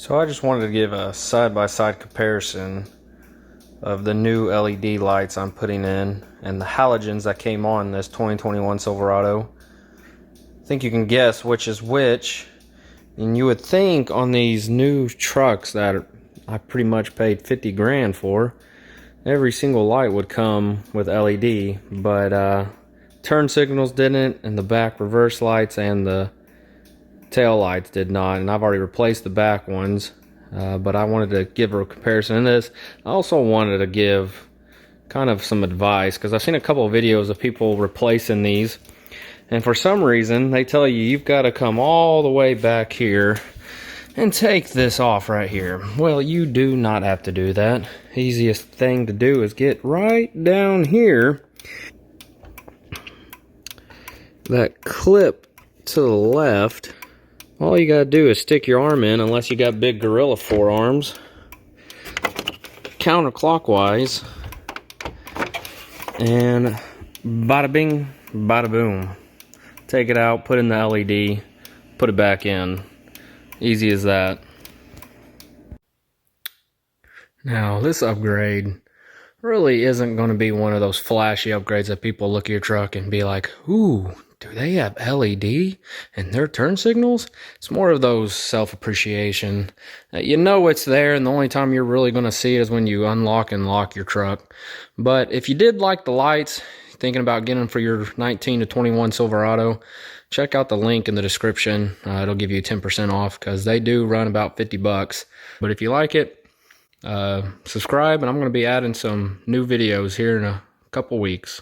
So I just wanted to give a side-by-side comparison of the new LED lights I'm putting in and the halogens that came on this 2021 Silverado. I think you can guess which is which, and you would think on these new trucks that I pretty much paid 50 grand for, every single light would come with LED, but turn signals didn't, and the back reverse lights and the tail lights did not, and I've already replaced the back ones, but I wanted to give a comparison in this. I also wanted to give kind of some advice, because I've seen a couple of videos of people replacing these, and for some reason they tell you you've got to come all the way back here and take this off right here. Well, you do not have to do that. Easiest thing to do is get right down here, that clip to the left. All you gotta do is stick your arm in, unless you got big gorilla forearms, counterclockwise, and bada bing, bada boom. Take it out, put in the LED, put it back in. Easy as that. Now, this upgrade really isn't going to be one of those flashy upgrades that people look at your truck and be like, ooh, do they have LED in their turn signals? It's more of those self-appreciation. You know it's there, and the only time you're really going to see it is when you unlock and lock your truck. But if you did like the lights, thinking about getting them for your 19 to 21 Silverado, check out the link in the description. It'll give you 10% off, because they do run about 50 bucks. But if you like it, subscribe, and I'm going to be adding some new videos here in a couple weeks.